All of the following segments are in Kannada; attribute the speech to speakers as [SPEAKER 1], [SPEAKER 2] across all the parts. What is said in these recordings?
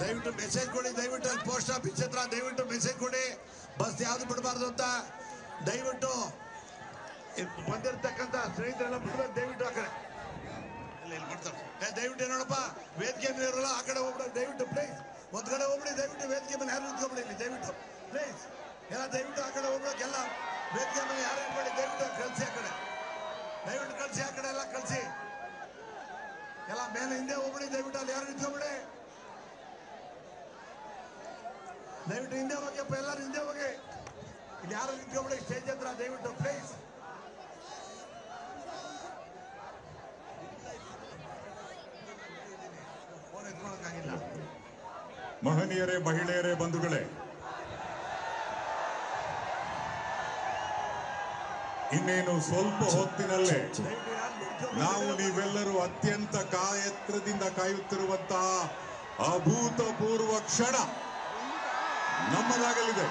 [SPEAKER 1] ದಯವಿಟ್ಟು ಮೆಸೇಜ್ ಕೊಡಿ, ದಯವಿಟ್ಟು ಅಲ್ಲಿ ಪೋಸ್ಟ್ ಆಫೀಸ್ ಹತ್ರ ದಯವಿಟ್ಟು ಮೆಸೇಜ್ ಕೊಡಿ, ಬಸ್ ಯಾವ್ದು ಬಿಡಬಾರ್ದು ಅಂತ ದಯವಿಟ್ಟು ಬಂದಿರತಕ್ಕಂತ ಸ್ನೇಹಿತರೆಲ್ಲ ಬಿಡ್ಬೇಕು. ದಯವಿಟ್ಟು ಆ ಕಡೆ ಮಾಡ್ತಾರೆ, ದಯವಿಟ್ಟು ನೋಡಪ್ಪ ವೇದಿಕೆ ಮೇಲೆ ಇರಲ್ಲ, ಆ ಕಡೆ ಹೋಗ್ಬಿಡ ದಯವಿಟ್ಟು ಪ್ಲೀಸ್, ಒಂದ್ ಕಡೆ ಹೋಗ್ಬಿಡಿ ದಯವಿಟ್ಟು, ವೇದಿಕೆ ಮೇಲೆ ಯಾರು ನಿಂತ್ಕೊಬಿಡಿ ಇಲ್ಲಿ ದಯವಿಟ್ಟು ಪ್ಲೀಸ್, ಎಲ್ಲ ದಯವಿಟ್ಟು ಆ ಕಡೆ ಹೋಗ್ಬೇಕು, ಎಲ್ಲ ವೇದಿಕೆ ಮೇಲೆ ಯಾರು ಇಟ್ಬೇಡಿ, ದಯವಿಟ್ಟು ಕಳಿಸಿ ಆ ಕಡೆ, ದಯವಿಟ್ಟು ಕಳಿಸಿ ಆ ಕಡೆ ಎಲ್ಲ ಕಳಿಸಿ, ಎಲ್ಲ ಮೇಲೆ ಹಿಂದೆ ಹೋಗ್ಬಿಡಿ ದಯವಿಟ್ಟು, ಅಲ್ಲಿ ಯಾರು ನಿಂತ್ಕೊಬಿಡಿ, ದಯವಿಟ್ಟು ಹಿಂದೆ ಹೋಗಿಯಪ್ಪ, ಎಲ್ಲರೂ ಹಿಂದೆ ಹೋಗಿ, ಇಲ್ಲಿ ಯಾರು ನಿಂತ್ಕೊಬಿಡಿ ಸ್ಟೇಜ್ ಹತ್ರ ದಯವಿಟ್ಟು ಪ್ಲೀಸ್.
[SPEAKER 2] ಮಹನೀಯರೇ, ಮಹಿಳೆಯರೇ, ಬಂಧುಗಳೇ, ಇನ್ನೇನು ಸ್ವಲ್ಪ ಹೊತ್ತಿನಲ್ಲೇ ನಾವು ನೀವೆಲ್ಲರೂ ಅತ್ಯಂತ ಕಾಯತ್ರದಿಂದ ಕಾಯುತ್ತಿರುವಂತಹ ಅಭೂತಪೂರ್ವ ಕ್ಷಣ ನಮ್ಮದಾಗಲಿದೆ.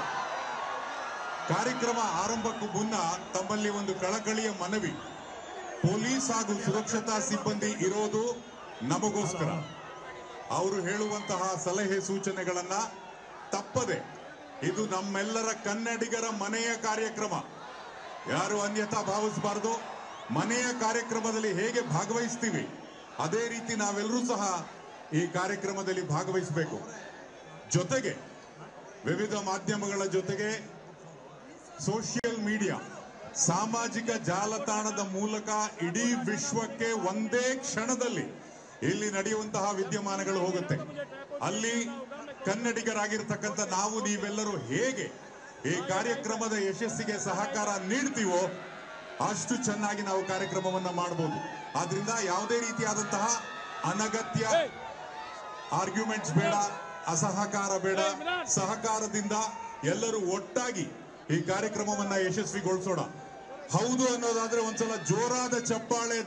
[SPEAKER 2] ಕಾರ್ಯಕ್ರಮ ಆರಂಭಕ್ಕೂ ಮುನ್ನ ತಮ್ಮಲ್ಲಿ ಒಂದು ಕಳಕಳಿಯ ಮನವಿ. ಪೊಲೀಸ್ ಹಾಗೂ ಸುರಕ್ಷತಾ ಸಿಬ್ಬಂದಿ ಇರೋದು ನಮಗೋಸ್ಕರ. ಅವರು ಹೇಳುವಂತಹ ಸಲಹೆ ಸೂಚನೆಗಳನ್ನ ತಪ್ಪದೆ, ಇದು ನಮ್ಮೆಲ್ಲರ ಕನ್ನಡಿಗರ ಮನೆಯ ಕಾರ್ಯಕ್ರಮ, ಯಾರು ಅನ್ಯಥಾ ಭಾವಿಸಬಾರದು. ಮನೆಯ ಕಾರ್ಯಕ್ರಮದಲ್ಲಿ ಹೇಗೆ ಭಾಗವಹಿಸ್ತೀವಿ ಅದೇ ರೀತಿ ನಾವೆಲ್ಲರೂ ಸಹ ಈ ಕಾರ್ಯಕ್ರಮದಲ್ಲಿ ಭಾಗವಹಿಸಬೇಕು. ಜೊತೆಗೆ ವಿವಿಧ ಮಾಧ್ಯಮಗಳ ಜೊತೆಗೆ ಸೋಷಿಯಲ್ ಮೀಡಿಯಾ, ಸಾಮಾಜಿಕ ಜಾಲತಾಣದ ಮೂಲಕ ಇಡೀ ವಿಶ್ವಕ್ಕೆ ಒಂದೇ ಕ್ಷಣದಲ್ಲಿ ಇಲ್ಲಿ ನಡೆಯುವಂತಹ ವಿದ್ಯಮಾನಗಳು ಹೋಗುತ್ತೆ. ಅಲ್ಲಿ ಕನ್ನಡಿಗರಾಗಿರ್ತಕ್ಕಂಥ ನಾವು ನೀವೆಲ್ಲರೂ ಹೇಗೆ ಈ ಕಾರ್ಯಕ್ರಮದ ಯಶಸ್ಸಿಗೆ ಸಹಕಾರ ನೀಡ್ತೀವೋ ಅಷ್ಟು ಚೆನ್ನಾಗಿ ನಾವು ಕಾರ್ಯಕ್ರಮವನ್ನ ಮಾಡಬಹುದು. ಆದ್ರಿಂದ ಯಾವುದೇ ರೀತಿಯಾದಂತಹ ಅನಗತ್ಯ ಆರ್ಗ್ಯುಮೆಂಟ್ಸ್ ಬೇಡ, ಅಸಹಕಾರ ಬೇಡ. ಸಹಕಾರದಿಂದ ಎಲ್ಲರೂ ಒಟ್ಟಾಗಿ ಈ ಕಾರ್ಯಕ್ರಮವನ್ನ ಯಶಸ್ವಿಗೊಳಿಸೋಣ. ಹೌದು ಅನ್ನೋದಾದ್ರೆ ಒಂದ್ಸಲ ಜೋರಾದ ಚಪ್ಪಾಳೆ,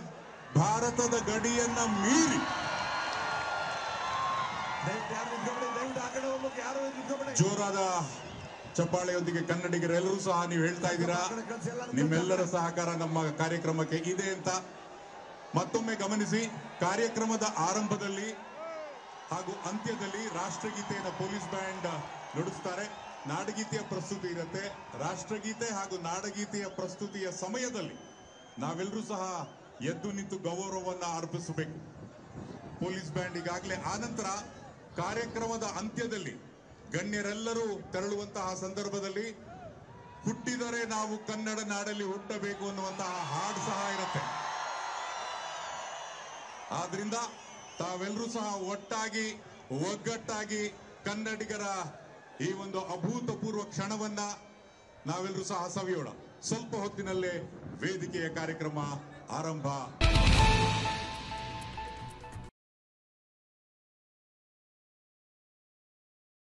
[SPEAKER 2] ಭಾರತದ ಗಡಿಯನ್ನ ಮೀರಿ ಜೋರಾದ ಚಪ್ಪಾಳೆಯೊಂದಿಗೆ ಕನ್ನಡಿಗರೆಲ್ಲರೂ ಸಹ ನೀವು ಹೇಳ್ತಾ ಇದ್ದೀರಾ ನಿಮ್ಮೆಲ್ಲರ ಸಹಕಾರ ನಮ್ಮ ಕಾರ್ಯಕ್ರಮಕ್ಕೆ ಇದೆ ಅಂತ ಮತ್ತೊಮ್ಮೆ ಗಮನಿಸಿ. ಕಾರ್ಯಕ್ರಮದ ಆರಂಭದಲ್ಲಿ ಹಾಗೂ ಅಂತ್ಯದಲ್ಲಿ ರಾಷ್ಟ್ರಗೀತೆಯನ್ನು ಪೊಲೀಸ್ ಬ್ಯಾಂಡ್ ನುಡಿಸ್ತಾರೆ. ನಾಡಗೀತೆಯ ಪ್ರಸ್ತುತಿ ಇರುತ್ತೆ. ರಾಷ್ಟ್ರಗೀತೆ ಹಾಗೂ ನಾಡಗೀತೆಯ ಪ್ರಸ್ತುತಿಯ ಸಮಯದಲ್ಲಿ ನಾವೆಲ್ಲರೂ ಸಹ ಎದ್ದು ನಿಂತು ಗೌರವವನ್ನ ಅರ್ಪಿಸಬೇಕು. ಪೊಲೀಸ್ ಬ್ಯಾಂಡ್ ಈಗಾಗಲೇ ಆನಂತರ ಕಾರ್ಯಕ್ರಮದ ಅಂತ್ಯದಲ್ಲಿ ಗಣ್ಯರೆಲ್ಲರೂ ತೆರಳುವಂತಹ ಸಂದರ್ಭದಲ್ಲಿ ಹುಟ್ಟಿದರೆ ನಾವು ಕನ್ನಡ ನಾಡಲ್ಲಿ ಹುಟ್ಟಬೇಕು ಅನ್ನುವಂತಹ ಹಾಡು ಸಹ ಇರುತ್ತೆ. ಆದ್ರಿಂದ ತಾವೆಲ್ಲರೂ ಸಹ ಒಟ್ಟಾಗಿ ಒಗ್ಗಟ್ಟಾಗಿ ಕನ್ನಡಿಗರ ಈ ಒಂದು ಅಭೂತಪೂರ್ವ ಕ್ಷಣವನ್ನ ನಾವೆಲ್ಲರೂ ಸಹ ಸವಿಯೋಣ. ಸ್ವಲ್ಪ ಹೊತ್ತಿನಲ್ಲೇ ವೇದಿಕೆಯ ಕಾರ್ಯಕ್ರಮ ಆರಂಭ.